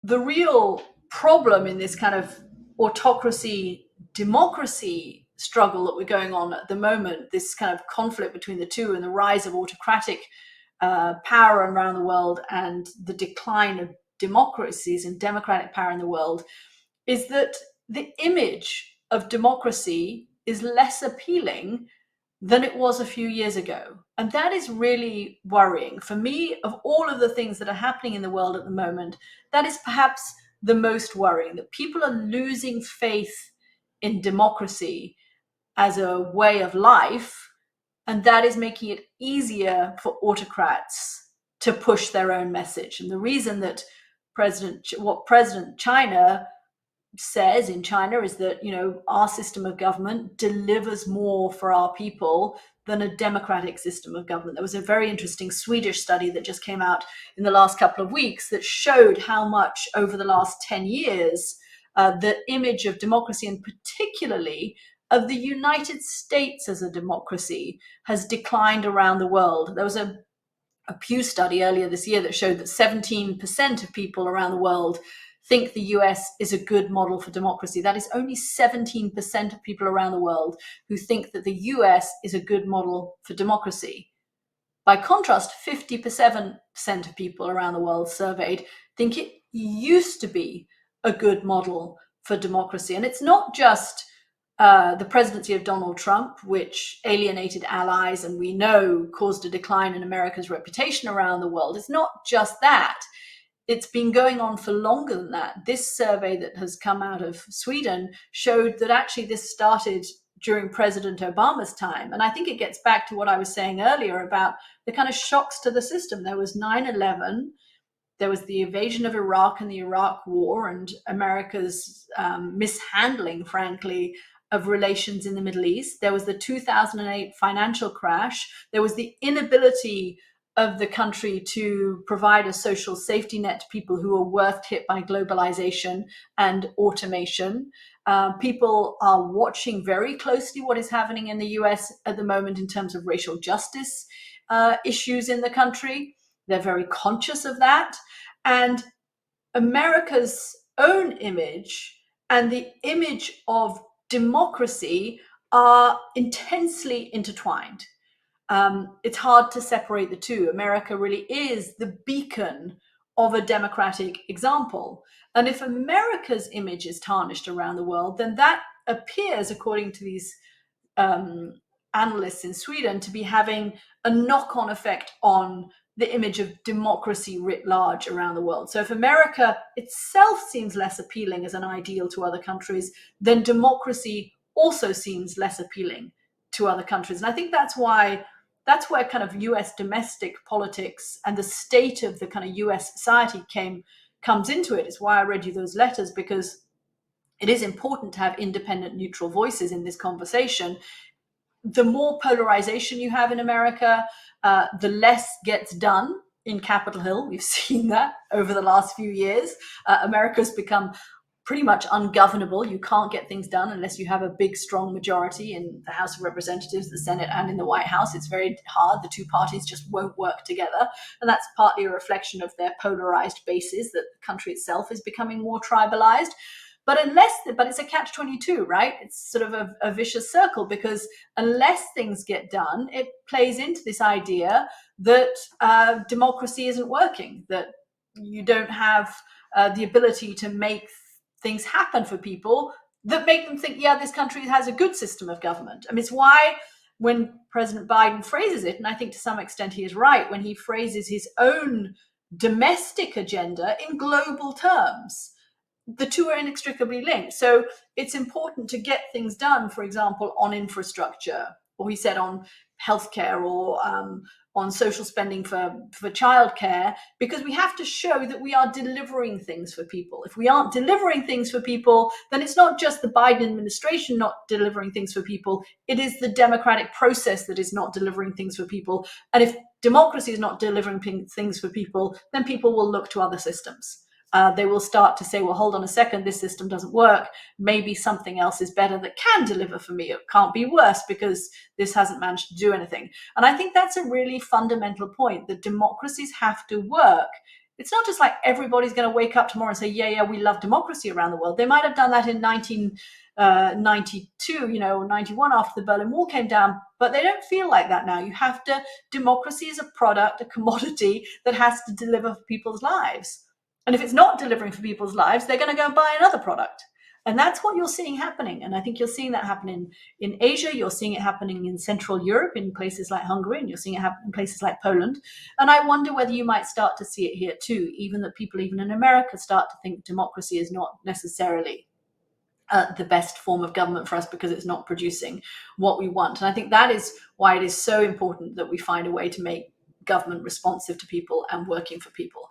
the real problem in this kind of autocracy democracy struggle that we're going on at the moment, this kind of conflict between the two and the rise of autocratic power around the world and the decline of democracies and democratic power in the world, is that the image of democracy is less appealing than it was a few years ago. And that is really worrying. For me, of all of the things that are happening in the world at the moment, that is perhaps the most worrying, that people are losing faith in democracy as a way of life, and that is making it easier for autocrats to push their own message. And the reason that President China says in China is that, our system of government delivers more for our people than a democratic system of government. There was a very interesting Swedish study that just came out in the last couple of weeks that showed how much over the last 10 years the image of democracy, and particularly of the United States as a democracy, has declined around the world. There was a Pew study earlier this year that showed that 17% of people around the world think the US is a good model for democracy. That is only 17% of people around the world who think that the US is a good model for democracy. By contrast, 57% of people around the world surveyed think it used to be a good model for democracy. And it's not just the presidency of Donald Trump, which alienated allies and we know caused a decline in America's reputation around the world. It's not just that. It's been going on for longer than that. This survey that has come out of Sweden showed that actually this started during President Obama's time. And I think it gets back to what I was saying earlier about the kind of shocks to the system. There was 9/11. There was the invasion of Iraq and the Iraq War and America's mishandling, frankly, of relations in the Middle East. There was the 2008 financial crash. There was the inability of the country to provide a social safety net to people who are worst hit by globalization and automation. People are watching very closely what is happening in the US at the moment in terms of racial justice issues in the country. They're very conscious of that. And America's own image and the image of democracy are intensely intertwined. It's hard to separate the two. America really is the beacon of a democratic example. And if America's image is tarnished around the world, then that appears, according to these analysts in Sweden, to be having a knock-on effect on the image of democracy writ large around the world. So if America itself seems less appealing as an ideal to other countries, then democracy also seems less appealing to other countries. And I think that's where kind of US domestic politics and the state of the kind of US society comes into it. It's why I read you those letters, because it is important to have independent, neutral voices in this conversation. The more polarization you have in America, the less gets done in Capitol Hill. We've seen that over the last few years. America's become pretty much ungovernable. You can't get things done unless you have a big, strong majority in the House of Representatives, the Senate, and in the White House. It's very hard. The two parties just won't work together. And that's partly a reflection of their polarized bases, that the country itself is becoming more tribalized. But it's a catch-22, right? It's sort of a vicious circle, because unless things get done, it plays into this idea that democracy isn't working, that you don't have the ability to make things happen for people that make them think, yeah, this country has a good system of government. I mean, it's why when President Biden phrases it, and I think to some extent he is right, when he phrases his own domestic agenda in global terms, the two are inextricably linked. So it's important to get things done, for example, on infrastructure, or he said on healthcare, or on social spending for childcare, because we have to show that we are delivering things for people. If we aren't delivering things for people, then it's not just the Biden administration not delivering things for people. It is the democratic process that is not delivering things for people. And if democracy is not delivering things for people, then people will look to other systems. They will start to say, well, hold on a second, this system doesn't work. Maybe something else is better that can deliver for me. It can't be worse because this hasn't managed to do anything. And I think that's a really fundamental point, that democracies have to work it's not just like everybody's going to wake up tomorrow and say, yeah, we love democracy around the world. They might have done that in 1992, 91 after the Berlin Wall came down, but they don't feel like that now. You have to, democracy is a product, a commodity that has to deliver for people's lives. And if it's not delivering for people's lives, they're going to go and buy another product. And that's what you're seeing happening. And I think you're seeing that happening in Asia. You're seeing it happening in Central Europe, in places like Hungary, and you're seeing it happen in places like Poland. And I wonder whether you might start to see it here too, even that people, even in America, start to think democracy is not necessarily the best form of government for us because it's not producing what we want. And I think that is why it is so important that we find a way to make government responsive to people and working for people.